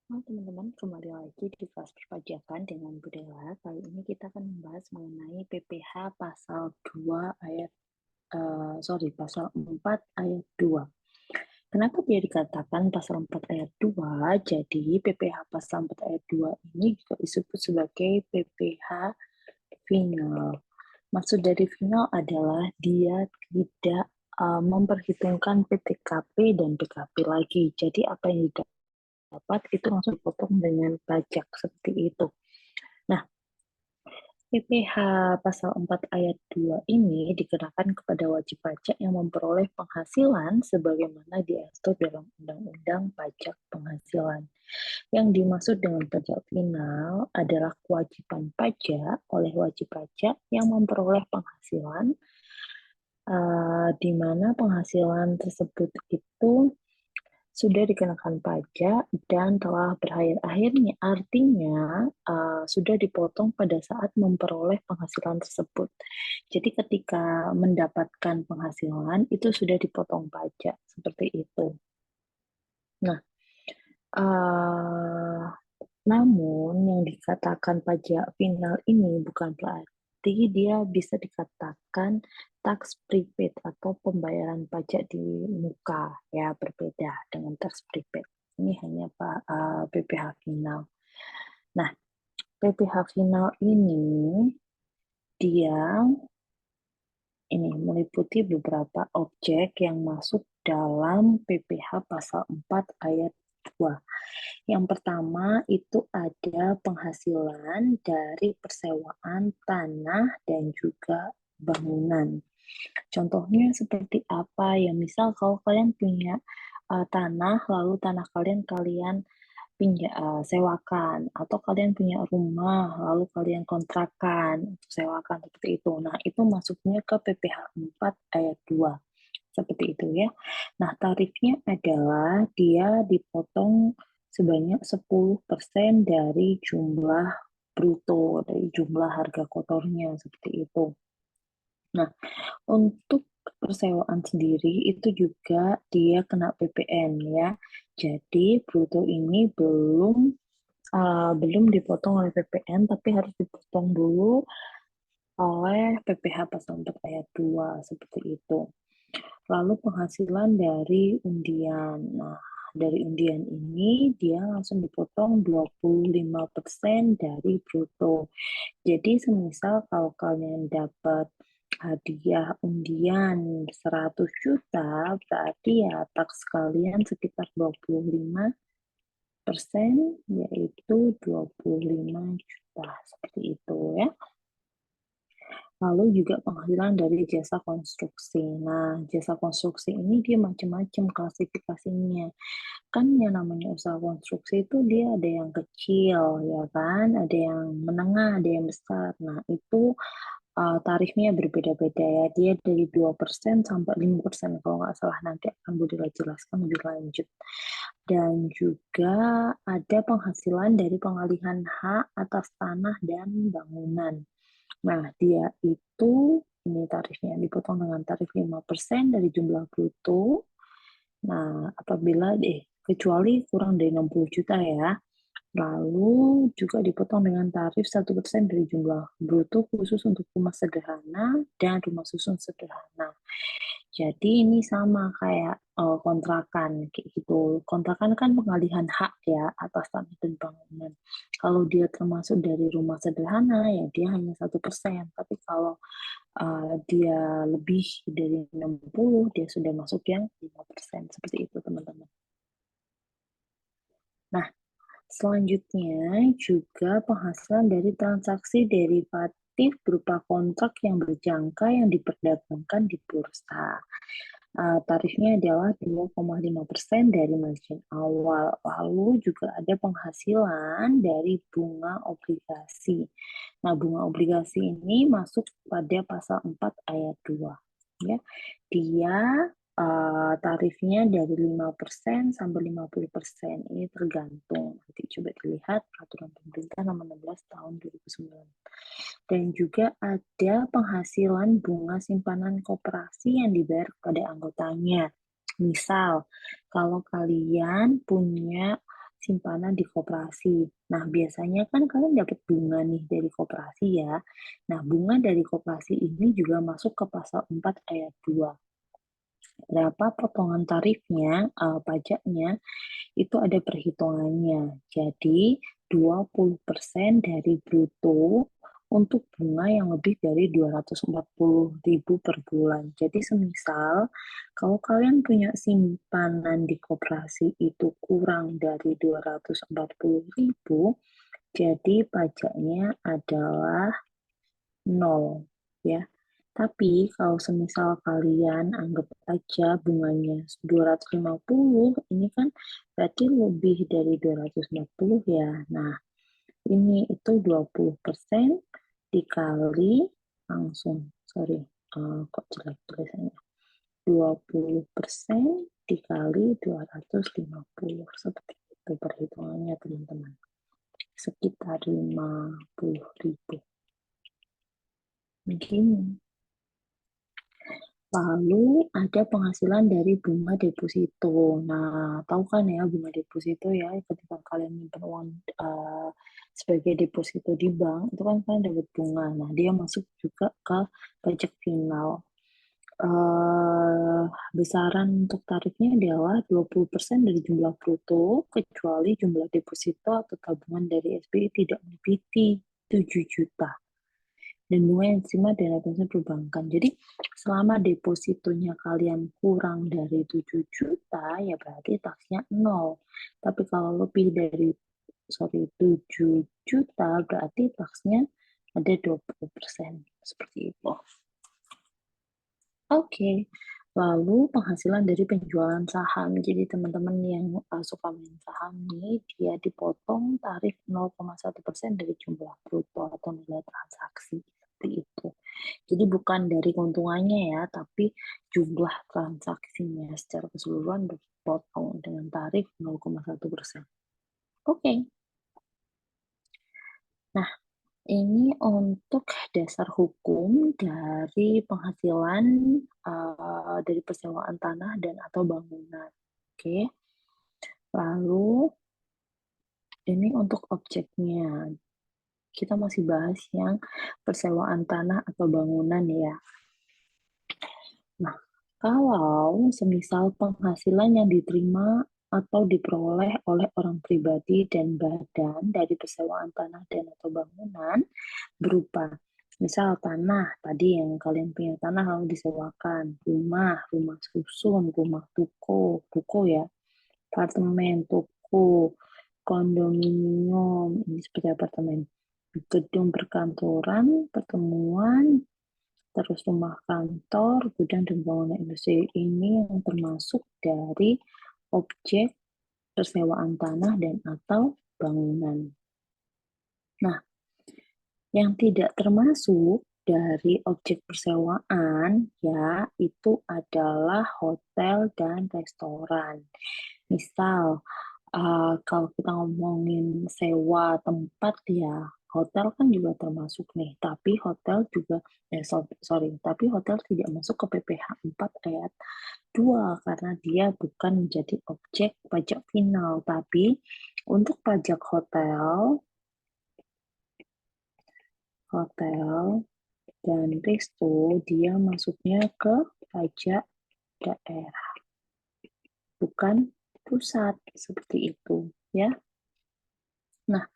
Halo teman-teman, kembali lagi di kelas perpajakan dengan Bu Dela. Kali ini kita akan membahas mengenai PPh pasal 2 ayat pasal 4 ayat 2. Kenapa dia dikatakan pasal 4 ayat 2? Jadi PPh pasal 4 ayat 2 ini juga disebut sebagai PPh final. Maksud dari final adalah dia tidak memperhitungkan PTKP dan PKP lagi. Jadi apa yang dapat itu langsung dipotong dengan pajak seperti itu. Nah, PPh pasal 4 ayat 2 ini dikenakan kepada wajib pajak yang memperoleh penghasilan sebagaimana diatur dalam Undang-Undang Pajak Penghasilan. Yang dimaksud dengan pajak final adalah kewajiban pajak oleh wajib pajak yang memperoleh penghasilan di mana penghasilan tersebut itu sudah dikenakan pajak dan telah berakhir akhirnya artinya sudah dipotong pada saat memperoleh penghasilan tersebut. Jadi ketika mendapatkan penghasilan itu sudah dipotong pajak seperti itu. Nah, uh, namun yang dikatakan pajak final ini bukan berarti dia bisa dikatakan tax prepaid atau pembayaran pajak di muka, ya berbeda dengan tax prepaid. Ini hanya PPh final. Nah, PPh final ini dia ini meliputi beberapa objek yang masuk dalam PPh pasal 4 ayat 2. Yang pertama itu ada penghasilan dari persewaan tanah dan juga bangunan. Contohnya seperti apa ya? Misal kalau kalian punya tanah, lalu tanah kalian sewakan, atau kalian punya rumah, lalu kalian kontrakan, sewakan seperti itu. Nah, itu masuknya ke PPh 4 ayat 2. Seperti itu ya. Nah, tarifnya adalah dia dipotong sebanyak 10% dari jumlah bruto, dari jumlah harga kotornya, seperti itu. Nah, untuk persewaan sendiri itu juga dia kena PPN ya. Jadi bruto ini belum dipotong oleh PPN, tapi harus dipotong dulu oleh PPh pasal 4 ayat 2 seperti itu. Lalu penghasilan dari undian. Nah, dari undian ini dia langsung dipotong 25% dari bruto. Jadi semisal kalau kalian dapat hadiah undian 100 juta, berarti ya tax kalian sekitar 25%, yaitu 25 juta. Seperti itu ya. Lalu juga penghasilan dari jasa konstruksi. Nah, jasa konstruksi ini dia macam-macam klasifikasinya. Kan yang namanya usaha konstruksi itu dia ada yang kecil, ya kan? Ada yang menengah, ada yang besar. Nah, itu tarifnya berbeda-beda ya. Dia dari 2% sampai 5% kalau nggak salah. Nanti akan Budila jelaskan lebih lanjut. Dan juga ada penghasilan dari pengalihan hak atas tanah dan bangunan. Nah, dia itu ini tarifnya dipotong dengan tarif 5% dari jumlah bruto. Nah, kecuali kurang dari 60 juta ya. Lalu juga dipotong dengan tarif 1% dari jumlah bruto khusus untuk rumah sederhana dan rumah susun sederhana. Jadi ini sama kayak kontrakan kayak gitu. Kontrakan kan pengalihan hak ya atas tanah dan bangunan. Kalau dia termasuk dari rumah sederhana ya dia hanya 1%. Tapi kalau dia lebih dari 60, dia sudah masuk yang 5%. Seperti itu teman-teman. Nah, selanjutnya juga penghasilan dari transaksi derivatif berupa kontrak yang berjangka yang diperdagangkan di bursa. Tarifnya adalah 2,5% dari margin awal. Lalu juga ada penghasilan dari bunga obligasi. Nah, bunga obligasi ini masuk pada pasal 4 ayat 2. Ya. Dia tarifnya dari 5% sampai 50%. Ini tergantung. Nanti coba dilihat peraturan pemerintah nomor 16 tahun 2009. Dan juga ada penghasilan bunga simpanan koperasi yang dibayar kepada anggotanya. Misal, kalau kalian punya simpanan di koperasi. Nah, biasanya kan kalian dapat bunga nih dari koperasi ya. Nah, bunga dari koperasi ini juga masuk ke pasal 4 ayat 2. Berapa potongan tarifnya, pajaknya, itu ada perhitungannya. Jadi, 20% dari bruto untuk bunga yang lebih dari 240.000 per bulan. Jadi, semisal kalau kalian punya simpanan di koperasi itu kurang dari 240.000, jadi pajaknya adalah 0 ya. Tapi kalau semisal kalian anggap aja bunganya 250, ini kan berarti lebih dari 240 ya. Nah, ini itu 20% dikali langsung, sorry, kok jelek tulisannya. 20% dikali 250, seperti itu perhitungannya teman-teman. Sekitar 50.000. Begini. Lalu ada penghasilan dari bunga deposito. Nah, tahu kan ya bunga deposito ya, ketika kalian menyimpan uang sebagai deposito di bank, itu kan kalian dapat bunga. Nah, dia masuk juga ke pajak final. Besaran untuk tarifnya adalah 20% dari jumlah bruto, kecuali jumlah deposito atau tabungan dari SBI tidak melebihi 7 juta. Dan bunga yang diterima dari atasnya perbankan. Jadi selama depositonya kalian kurang dari 7 juta, ya berarti taksnya 0. Tapi kalau lebih dari 7 juta, berarti taksnya ada 20%. Seperti itu. Oke. Lalu penghasilan dari penjualan saham. Jadi teman-teman yang suka main saham nih, dia dipotong tarif 0,1% dari jumlah bruto atau nilai transaksi. Seperti itu. Jadi bukan dari keuntungannya ya, tapi jumlah transaksinya secara keseluruhan dipotong dengan tarif 0,1%. Oke. Nah, ini untuk dasar hukum dari penghasilan dari persewaan tanah dan atau bangunan. Oke. Lalu ini untuk objeknya. Kita masih bahas yang persewaan tanah atau bangunan ya. Nah, kalau semisal penghasilan yang diterima atau diperoleh oleh orang pribadi dan badan dari persewaan tanah dan atau bangunan berupa misal tanah, tadi yang kalian punya tanah lalu disewakan, rumah susun, rumah tuko ya, apartemen, toko, kondominium, ini seperti apartemen, gedung perkantoran, pertemuan, terus rumah kantor, gudang, dan bangunan industri ini yang termasuk dari objek persewaan tanah dan atau bangunan. Nah, yang tidak termasuk dari objek persewaan ya itu adalah hotel dan restoran. Misal kalau kita ngomongin sewa tempat ya, hotel kan juga termasuk nih, tapi hotel juga tapi hotel tidak masuk ke PPh 4 ayat 2 karena dia bukan menjadi objek pajak final, tapi untuk pajak hotel dan resto dia masuknya ke pajak daerah, bukan pusat seperti itu ya. Nah,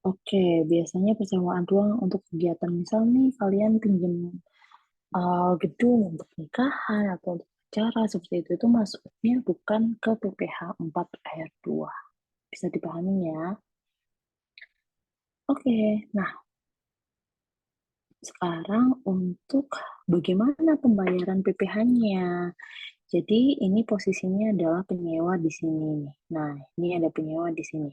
oke, biasanya persewaan ruang untuk kegiatan misal nih kalian pinjam gedung untuk nikahan atau untuk acara seperti itu masuknya bukan ke PPh 4 ayat 2. Bisa dipahami ya? Oke, nah sekarang untuk bagaimana pembayaran PPh-nya. Jadi ini posisinya adalah penyewa di sini. Nah, ini ada penyewa di sini.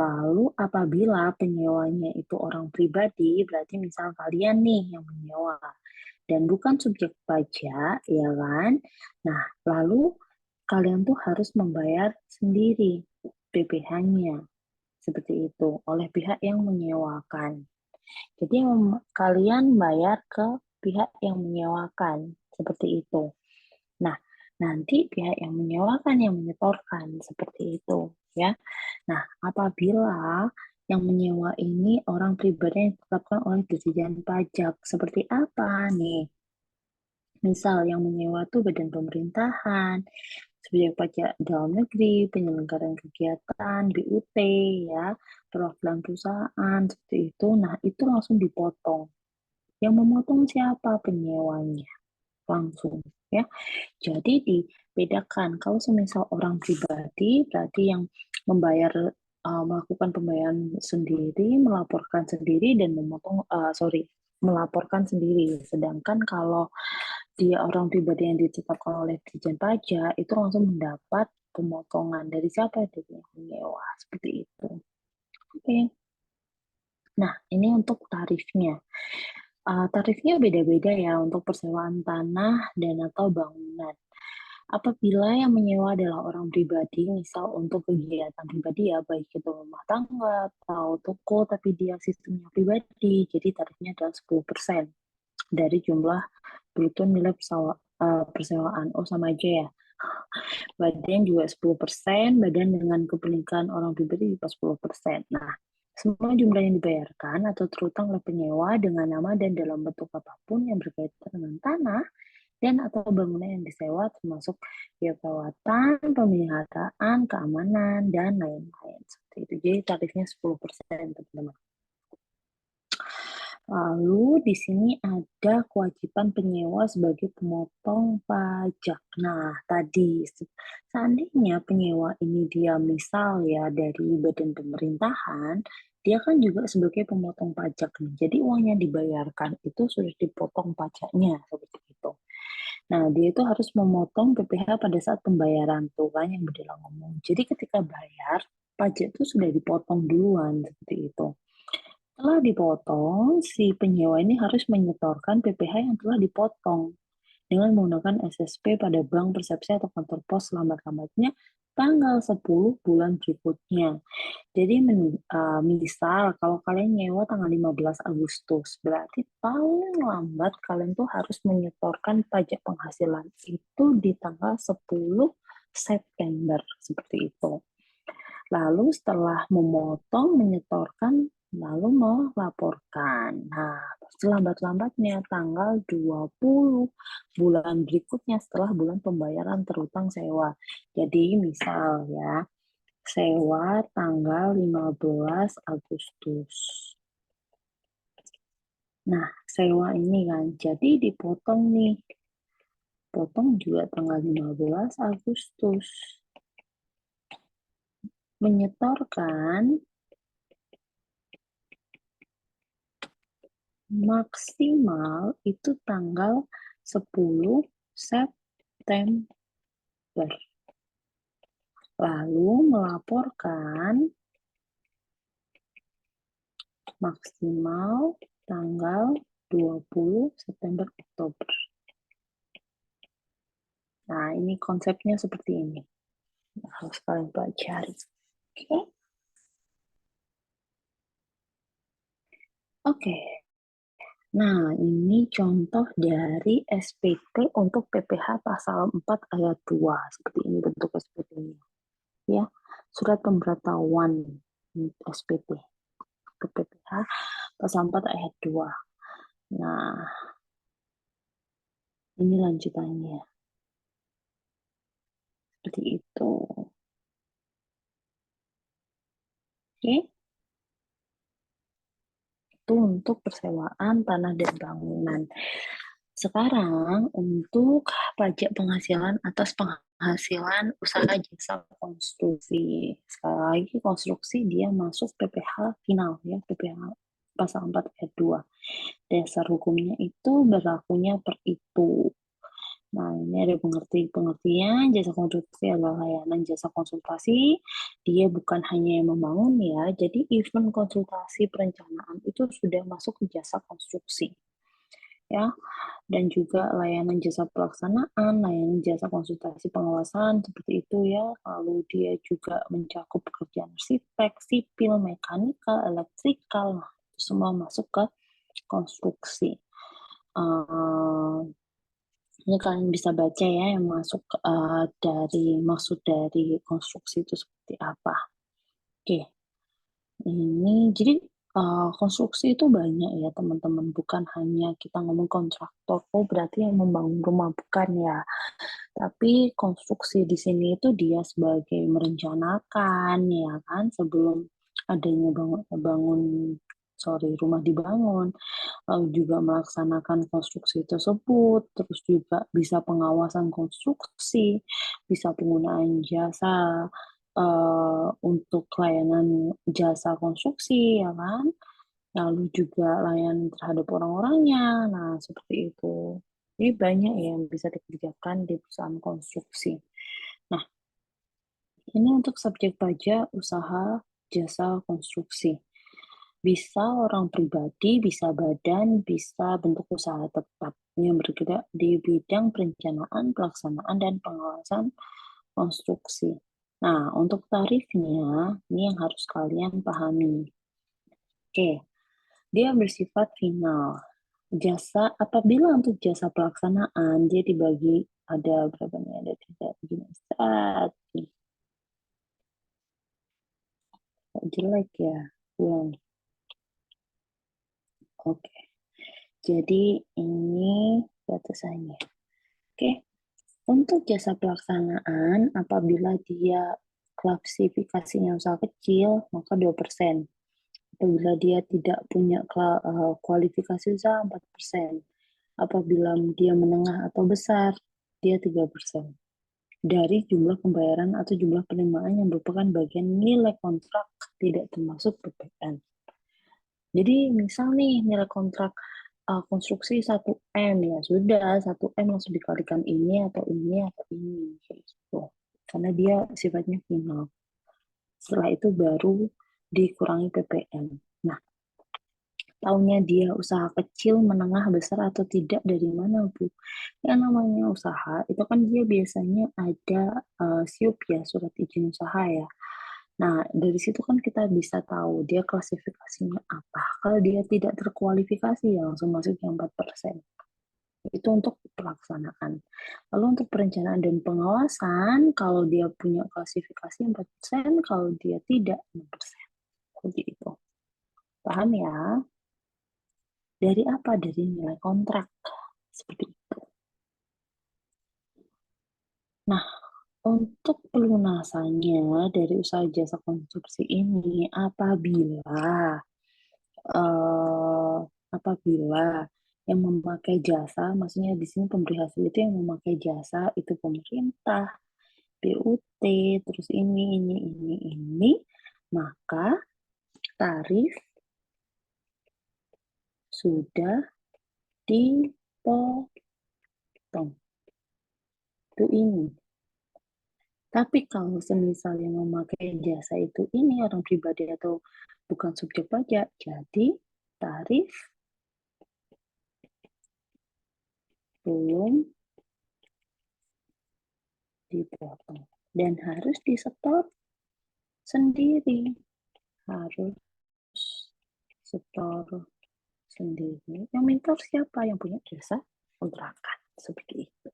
Lalu apabila penyewanya itu orang pribadi, berarti misal kalian nih yang menyewa dan bukan subjek pajak, ya kan? Nah, lalu kalian tuh harus membayar sendiri PPh-nya seperti itu oleh pihak yang menyewakan. Jadi kalian bayar ke pihak yang menyewakan seperti itu. Nah, nanti pihak yang menyewakan yang menyetorkan, seperti itu ya. Nah, apabila yang menyewa ini orang pribadi yang ditetapkan oleh Ditjen Pajak, seperti apa nih? Misal yang menyewa tuh badan pemerintahan, subjek pajak dalam negeri, penyelenggaraan kegiatan, BUT, ya, perwakilan perusahaan, seperti itu. Nah, itu langsung dipotong. Yang memotong siapa? Penyewanya. Langsung, ya. Jadi dibedakan. Kalau semisal orang pribadi, berarti yang melakukan pembayaran sendiri, melaporkan sendiri, dan melaporkan sendiri. Sedangkan kalau dia orang pribadi yang ditetapkan oleh Ditjen Pajak, itu langsung mendapat pemotongan dari siapa? Dari yang menyewa, seperti itu. Oke. Nah, ini untuk tarifnya. Tarifnya beda-beda ya untuk persewaan tanah dan atau bangunan. Apabila yang menyewa adalah orang pribadi, misal untuk kegiatan pribadi ya, baik itu rumah tangga atau toko, tapi dia sistemnya pribadi, jadi tarifnya adalah 10% dari jumlah bruto nilai persewaan. Oh, sama aja ya. Badan juga 10%, badan dengan kepemilikan orang pribadi juga 10%. Nah, semua jumlah yang dibayarkan atau terutang oleh penyewa dengan nama dan dalam bentuk apapun yang berkaitan dengan tanah dan atau bangunan yang disewa termasuk biaya perawatan, pemeliharaan, keamanan, dan lain-lain. Seperti itu. Jadi tarifnya 10%, teman-teman. Lalu di sini ada kewajiban penyewa sebagai pemotong pajak. Nah, tadi seandainya penyewa ini dia misal ya dari badan pemerintahan, dia kan juga sebagai pemotong pajak nih. Jadi uang yang dibayarkan itu sudah dipotong pajaknya seperti itu. Nah, dia itu harus memotong PPh pada saat pembayaran tuh kan yang Bella ngomong. Jadi ketika bayar, pajak itu sudah dipotong duluan seperti itu. Setelah dipotong, si penyewa ini harus menyetorkan PPh yang telah dipotong dengan menggunakan SSP pada bank persepsi atau kantor pos lambat-lambatnya tanggal 10 bulan berikutnya. Jadi misal kalau kalian nyewa tanggal 15 Agustus, berarti paling lambat kalian tuh harus menyetorkan pajak penghasilan itu di tanggal 10 September, seperti itu. Lalu setelah memotong, menyetorkan, lalu melaporkan. Nah, selambat-lambatnya tanggal 20 bulan berikutnya setelah bulan pembayaran terutang sewa. Jadi misal ya, sewa tanggal 15 Agustus. Nah, sewa ini kan, jadi dipotong nih. Potong juga tanggal 15 Agustus. Menyetorkan maksimal itu tanggal 10 September. Lalu melaporkan maksimal tanggal 20 September Oktober. Nah, ini konsepnya seperti ini. Harus kalian pelajari. Oke. Oke. Nah, ini contoh dari SPP untuk PPh pasal 4 ayat 2. Seperti ini bentuk SPP-nya. Ya, surat pemberitahuan SPP ke PPh pasal 4 ayat 2. Nah, ini lanjutannya. Seperti itu. Oke. Itu untuk persewaan tanah dan bangunan. Sekarang untuk pajak penghasilan atas penghasilan usaha jasa konstruksi. Sekali lagi konstruksi dia masuk PPh final ya, PPh pasal 4 ayat 2. Dasar hukumnya itu berlakunya per itu. Nah, ini ada pengertian jasa konstruksi adalah layanan jasa konsultasi. Dia bukan hanya yang membangun ya, jadi event konsultasi perencanaan itu sudah masuk ke jasa konstruksi. Ya, dan juga layanan jasa pelaksanaan, layanan jasa konsultasi pengawasan seperti itu ya. Lalu dia juga mencakup pekerjaan arsitek, sipil, mekanikal, elektrikal, nah, itu semua masuk ke konstruksi. Ini kalian bisa baca ya yang masuk dari maksud dari konstruksi itu seperti apa. Oke, ini jadi konstruksi itu banyak ya teman-teman, bukan hanya kita ngomong kontraktor. Oh berarti yang membangun rumah, bukan ya. Tapi konstruksi di sini itu dia sebagai merencanakan ya kan sebelum adanya bangun rumah dibangun, lalu juga melaksanakan konstruksi tersebut, terus juga bisa pengawasan konstruksi, bisa penggunaan jasa untuk layanan jasa konstruksi ya kan, lalu juga layanan terhadap orang-orangnya. Nah, seperti itu. Jadi banyak ya yang bisa dikerjakan di perusahaan konstruksi. Nah, ini untuk subjek pajak usaha jasa konstruksi. Bisa orang pribadi, bisa badan, bisa bentuk usaha tetap yang bergerak di bidang perencanaan, pelaksanaan, dan pengawasan konstruksi. Nah, untuk tarifnya, ini yang harus kalian pahami. Oke, dia bersifat final. Jasa apabila untuk jasa pelaksanaan dia dibagi ada berapa nih? Ada tiga begini. Jelek ya. Belum. Oke. Jadi ini batasannya. Oke. Untuk jasa pelaksanaan apabila dia klasifikasinya usaha kecil maka 2%. Apabila dia tidak punya kualifikasi usaha 4%. Apabila dia menengah atau besar, dia 3%. Dari jumlah pembayaran atau jumlah penerimaan yang merupakan bagian nilai kontrak tidak termasuk PPN. Jadi misal nih nilai kontrak konstruksi 1M ya sudah 1M langsung dikalikan ini atau ini atau ini kayak gitu. Karena dia sifatnya final. Setelah itu baru dikurangi PPN. Nah, taunya dia usaha kecil, menengah, besar atau tidak dari mana, Bu? Yang namanya usaha, itu kan dia biasanya ada SIUP ya, surat izin usaha ya. Nah, dari situ kan kita bisa tahu dia klasifikasinya apa. Kalau dia tidak terkualifikasi ya langsung masuk yang 4%. Itu untuk pelaksanaan. Lalu untuk perencanaan dan pengawasan, kalau dia punya klasifikasi 4%, kalau dia tidak 6%. Seperti itu. Paham ya? Dari apa? Dari nilai kontrak. Seperti itu. Nah, untuk pelunasannya dari usaha jasa konstruksi ini eh, apabila yang memakai jasa, maksudnya di sini pemberi hasil itu yang memakai jasa itu pemerintah, BUT, terus ini, maka tarif sudah dipotong. Itu ini. Tapi kalau semisal yang memakai jasa itu ini orang pribadi atau bukan subjek pajak, jadi tarif belum dipotong dan harus disetor sendiri, harus setor sendiri. Yang minta siapa? Yang punya jasa kontrakan, seperti itu.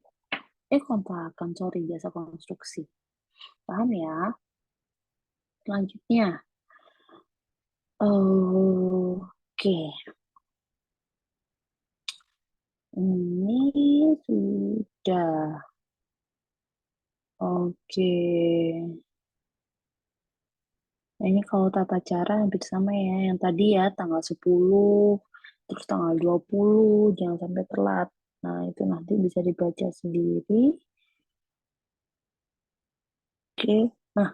Kontrakan, sorry, jasa konstruksi. Paham ya? Selanjutnya, oke, ini sudah. Oke, nah, ini kalau tata cara hampir sama ya. Yang tadi ya, tanggal 10, terus tanggal 20, jangan sampai telat. Nah, itu nanti bisa dibaca sendiri. Oke, nah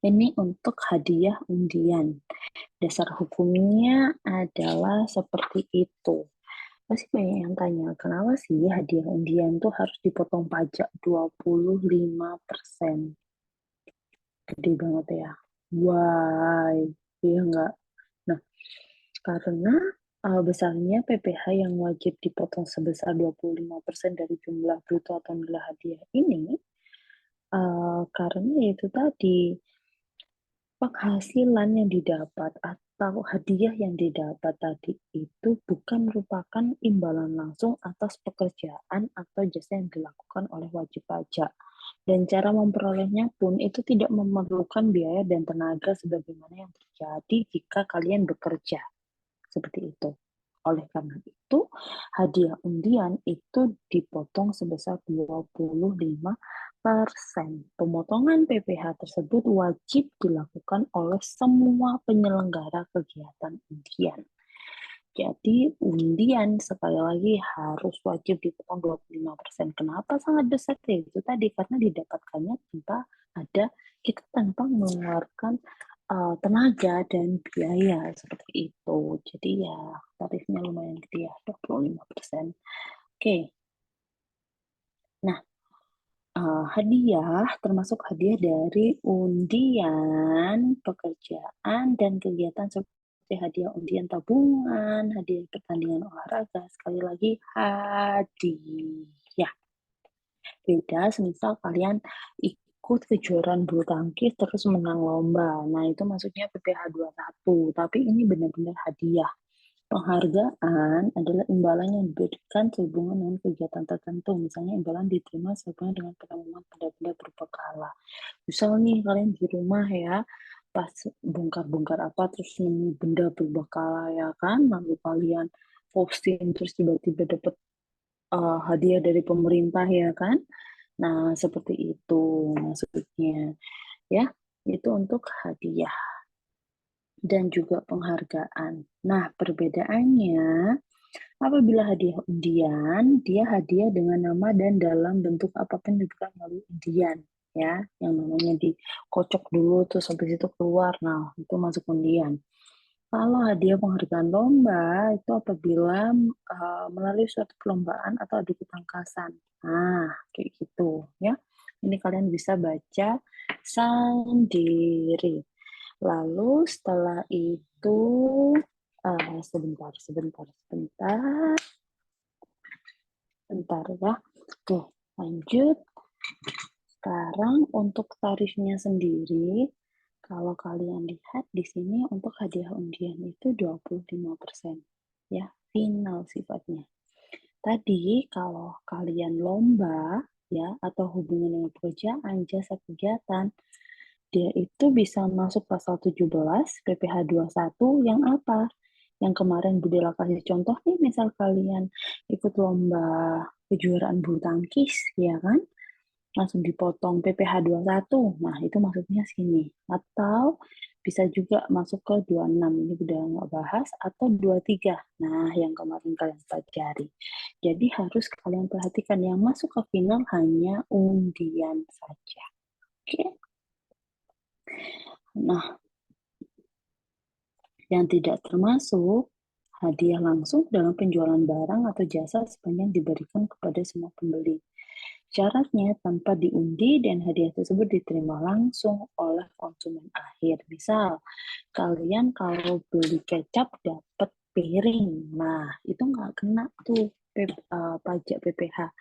ini untuk hadiah undian. Dasar hukumnya adalah seperti itu. Pasti banyak yang tanya, kenapa sih hadiah undian tuh harus dipotong pajak 25%? Gede banget ya. Why? Iya enggak? Nah, karena besarnya PPh yang wajib dipotong sebesar 25% dari jumlah bruto atau nilai hadiah ini, karena itu tadi penghasilan yang didapat atau hadiah yang didapat tadi itu bukan merupakan imbalan langsung atas pekerjaan atau jasa yang dilakukan oleh wajib pajak. Dan cara memperolehnya pun itu tidak memerlukan biaya dan tenaga sebagaimana yang terjadi jika kalian bekerja. Seperti itu. Oleh karena itu, hadiah undian itu dipotong sebesar 25%. Pemotongan PPh tersebut wajib dilakukan oleh semua penyelenggara kegiatan undian. Jadi undian sekali lagi harus wajib dipotong 25%. Kenapa sangat besar? Ya, itu tadi karena didapatkannya tanpa mengeluarkan tenaga dan biaya seperti itu. Jadi ya tarifnya lumayan gede ya, 25%. Oke. Nah, hadiah termasuk hadiah dari undian, pekerjaan, dan kegiatan seperti hadiah undian tabungan, hadiah pertandingan olahraga. Sekali lagi, hadiah. Beda semisal kalian ikut kejuaraan bulu tangkis terus menang lomba. Nah, itu maksudnya PPh 21, tapi ini benar-benar hadiah. Penghargaan adalah imbalan yang diberikan sehubungan dengan kegiatan tertentu. Misalnya imbalan diterima sehubungan dengan penemuan benda-benda berbekala. Misal nih kalian di rumah ya, pas bongkar-bongkar apa terus nemu benda berbekala ya kan, lalu kalian posting terus tiba-tiba dapat hadiah dari pemerintah ya kan. Nah, seperti itu maksudnya ya. Itu untuk hadiah dan juga penghargaan. Nah, perbedaannya apabila hadiah undian, dia hadiah dengan nama dan dalam bentuk apapun diberikan melalui undian, ya, yang namanya dikocok dulu terus habis itu keluar. Nah, itu masuk undian. Kalau hadiah penghargaan lomba itu apabila melalui suatu perlombaan atau adu ketangkasan. Nah, kayak gitu, ya. Ini kalian bisa baca sendiri. Lalu setelah itu sebentar ya. Oke, lanjut. Sekarang untuk tarifnya sendiri, kalau kalian lihat di sini untuk hadiah undian itu 25%. Ya, final sifatnya. Tadi kalau kalian lomba ya atau hubungan dengan pekerjaan, jasa kegiatan, dia itu bisa masuk pasal 17 PPh 21 yang apa? Yang kemarin Budela kasih contoh nih, misal kalian ikut lomba kejuaraan bulu tangkis, ya kan? Langsung dipotong PPh 21. Nah, itu maksudnya sini. Atau bisa juga masuk ke 26. Ini udah nggak bahas. Atau 23. Nah, yang kemarin kalian pelajari. Jadi harus kalian perhatikan yang masuk ke final hanya undian saja. Oke? Nah, yang tidak termasuk hadiah langsung dalam penjualan barang atau jasa sepanjang diberikan kepada semua pembeli. Syaratnya tanpa diundi dan hadiah tersebut diterima langsung oleh konsumen akhir. Misal, kalian kalau beli kecap dapat piring. Nah, itu nggak kena tuh pajak PPh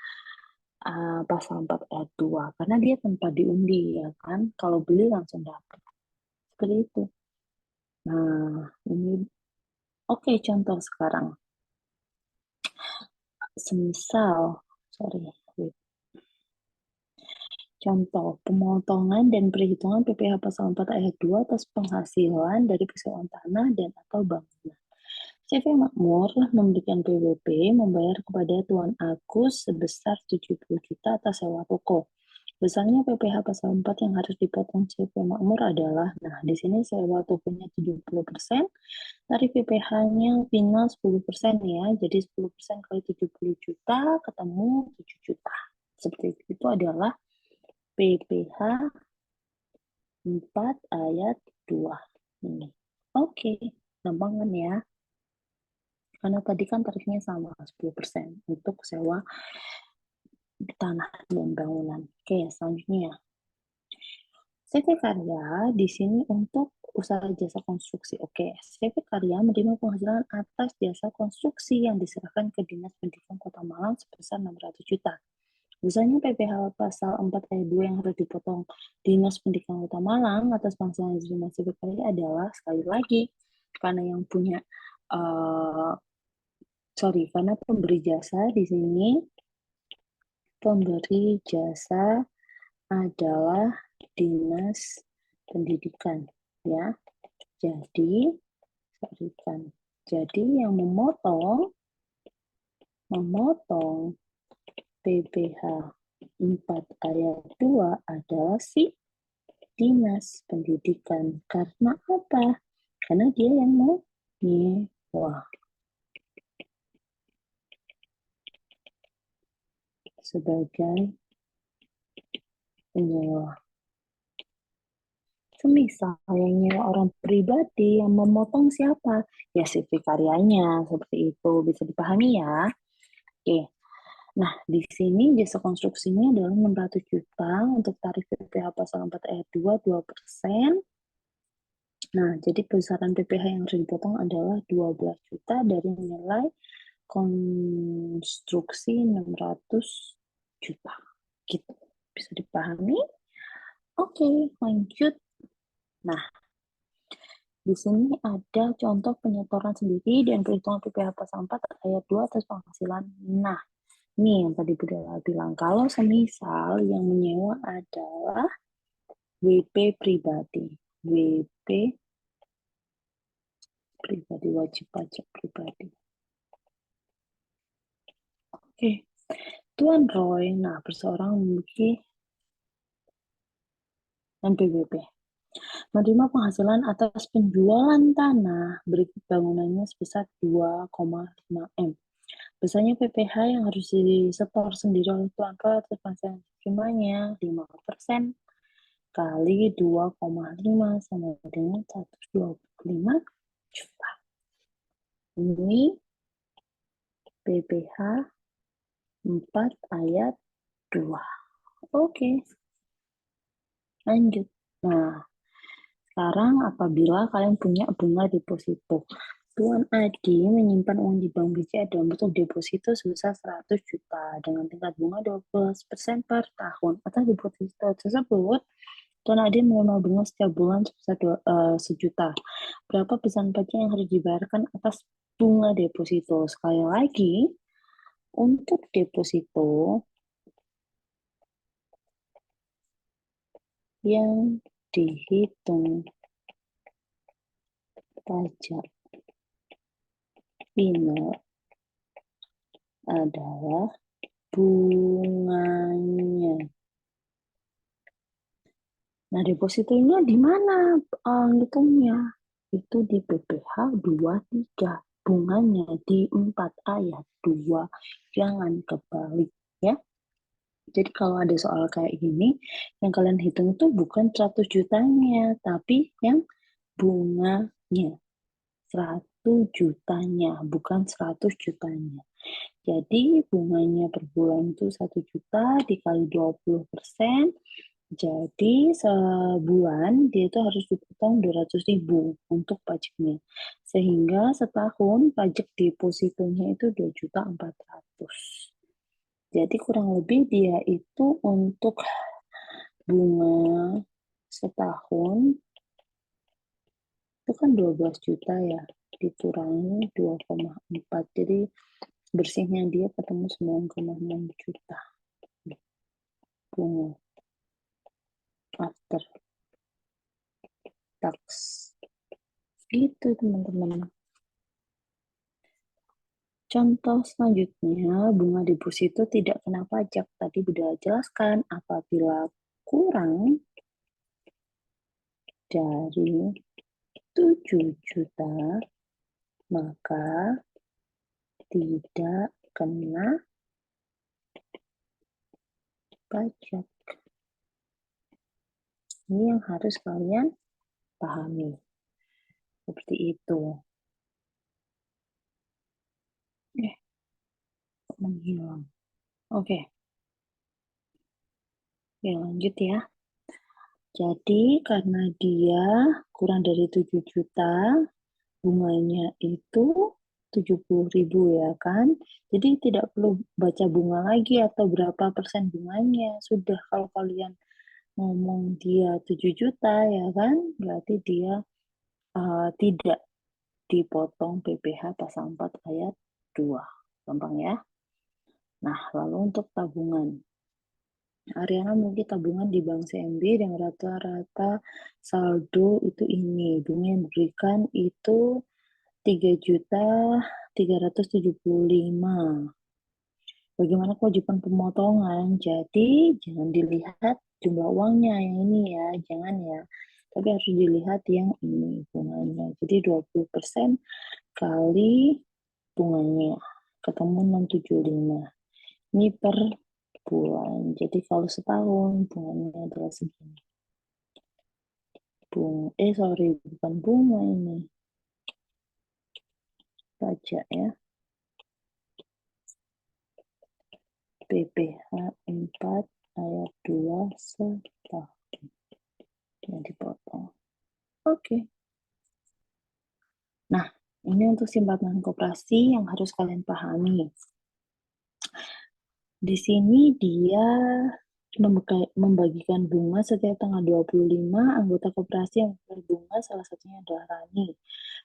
pasal 4 ayat 2 karena dia tanpa diundi ya kan. Kalau beli langsung dapat. Seperti itu. Nah, ini oke, contoh sekarang. Semisal, contoh, pemotongan dan perhitungan PPh pasal 4 ayat 2 atas penghasilan dari persewaan tanah dan atau bangunan. CV Makmur memberikan PWP membayar kepada Tuan Agus sebesar 70 juta atas sewa toko. Besarnya PPh pasal 4 yang harus dipotong CV Makmur adalah, nah di sini sewa tokonya 70%, tarif PPh-nya final 10% ya, jadi 10% kali 70 juta ketemu 7 juta. Seperti itu adalah PPh 4 ayat 2. Ini. Oke, gampang kan ya? Karena tadi kan tarifnya sama 10% untuk sewa tanah dan bangunan. Oke, selanjutnya. CV Karya di sini untuk usaha jasa konstruksi. Oke, CV Karya menerima penghasilan atas jasa konstruksi yang diserahkan ke Dinas Pendidikan Kota Malang sebesar 600 juta. Misalnya PPh pasal 4 ayat 2 yang harus dipotong Dinas Pendidikan Kota Malang atas penghasilan yang diterima CV Karya adalah sekali lagi karena yang punya karena pemberi jasa di sini, pemberi jasa adalah Dinas Pendidikan, ya. Jadi, Jadi yang memotong PPh 4 ayat 2 adalah si Dinas Pendidikan. Karena apa? Karena dia yang mau nyewa. Sebagai penyewa. Semisal yang nyewa orang pribadi, yang memotong siapa? Ya si vikarianya, seperti itu. Bisa dipahami ya? Oke. Nah, di sini jasa konstruksinya adalah 600 juta untuk tarif PPh pasal 4 ayat 2, 2%. Nah, jadi besaran PPh yang harus dipotong adalah 12 juta dari nilai konstruksi 600 juta. Gitu. Bisa dipahami? Oke, lanjut. Nah, di sini ada contoh penyetoran sendiri dan perhitungan PPh pasal 4 ayat 2 atas penghasilan. Nah, ini yang tadi Budaya bilang. Kalau semisal yang menyewa adalah WP pribadi. WP pribadi, wajib pajak pribadi. Oke. Tuan Roy, nah berseorang memiliki NPWP. Menerima penghasilan atas penjualan tanah berikut bangunannya sebesar 2,5 M. Biasanya PPh yang harus disetor sendiri oleh Tuan Roy atas penghasilan terimanya 5% kali 2,5 sama dengan 125 juta. Ini PPh 4 ayat 2. Oke, lanjut. Nah, sekarang apabila kalian punya bunga deposito, Tuan Adi menyimpan uang di Bank BCA dalam bentuk deposito sebesar 100 juta dengan tingkat bunga 12% per tahun. Atas deposito tersebut, Tuan Adi menerima bunga setiap bulan sebesar 1 juta. Berapa besaran pajak yang harus dibayarkan atas bunga deposito? Sekali lagi, untuk deposito yang dihitung pajak final adalah bunganya. Nah, depositonya di mana hitungnya? Itu di PPh 23. Bunganya di 4 ayat 2. Jangan kebalik, ya. Jadi kalau ada soal kayak gini, yang kalian hitung itu bukan 100 jutanya, tapi yang bunganya. 100 jutanya, bukan 100 jutanya. Jadi bunganya per bulan itu 1 juta dikali 20%. Jadi sebulan dia itu harus dipotong 200.000 untuk pajaknya. Sehingga setahun pajak depositonya itu 2.400.000. Jadi kurang lebih dia itu untuk bunga setahun itu kan 12 juta ya, dikurangi 2,4. Jadi bersihnya dia ketemu 9,6 juta bunga after tax. Itu teman-teman. Contoh selanjutnya, bunga deposito tidak kena pajak. Tadi sudah jelaskan apabila kurang dari 7 juta, maka tidak kena pajak. Ini yang harus kalian pahami. Seperti itu. Menghilang. Oke. Ya, lanjut ya. Jadi, karena dia kurang dari 7 juta, bunganya itu 70.000 ya kan. Jadi tidak perlu baca bunga lagi atau berapa persen bunganya. Sudah kalau kalian ngomong dia 7 juta ya kan, berarti dia tidak dipotong PPh pasal 4 ayat 2. Gampang ya? Nah, lalu untuk tabungan. Ariana memiliki tabungan di Bank CMB dengan rata-rata saldo itu ini. Bunga yang diberikan itu 3.375. Bagaimana kewajiban pemotongan? Jadi, jangan dilihat jumlah uangnya yang ini ya, jangan ya. Tapi harus dilihat yang ini bunganya. Jadi 20% kali bunganya ketemu 675. Ini per bulan. Jadi kalau setahun bunganya adalah segini. Bukan bunga ini. Pajak ya. PPh 4 ayat 2 setahun. Yang dipotong. Oke. Nah, ini untuk simpanan koperasi yang harus kalian pahami. Di sini dia membagikan bunga setiap tanggal 25, anggota koperasi yang berbunga salah satunya adalah Rani.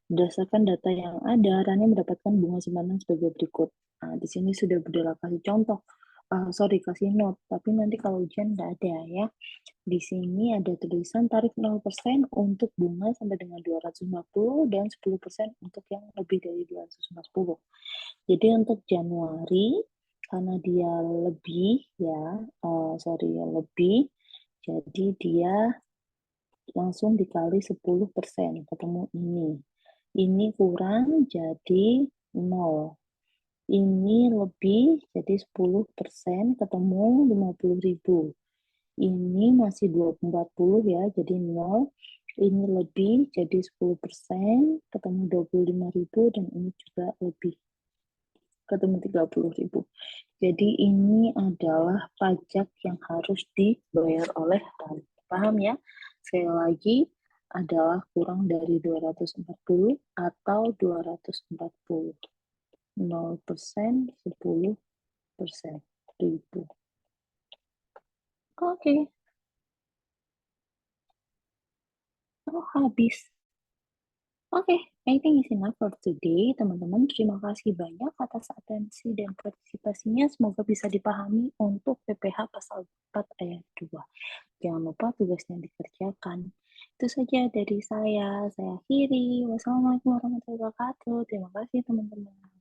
Berdasarkan data yang ada, Rani mendapatkan bunga simpanan sebagai berikut. Nah, di sini sudah Budela kasih contoh. Kasih note, tapi nanti kalau ujian tidak ada ya. Di sini ada tulisan tarif 0% untuk bunga sampai dengan 250 dan 10% untuk yang lebih dari 250. Jadi untuk Januari, karena dia lebih ya, lebih, jadi dia langsung dikali 10%, ketemu ini. Ini kurang jadi 0. Ini lebih jadi 10%, ketemu 50.000. Ini masih 40 ya, jadi 0. Ini lebih jadi 10%, ketemu 25.000, dan ini juga lebih, ketemu 30.000. Jadi ini adalah pajak yang harus dibayar oleh Rani. Paham ya? Sekali lagi, adalah kurang dari 240 atau 240. 0%, 10%, 1000. Oke. Oh, habis. Oke, I think it's enough for today, teman-teman. Terima kasih banyak atas atensi dan partisipasinya. Semoga bisa dipahami untuk PPh pasal 4 ayat 2. Jangan lupa tugasnya dikerjakan. Itu saja dari saya. Saya akhiri. Wassalamualaikum warahmatullahi wabarakatuh. Terima kasih, teman-teman.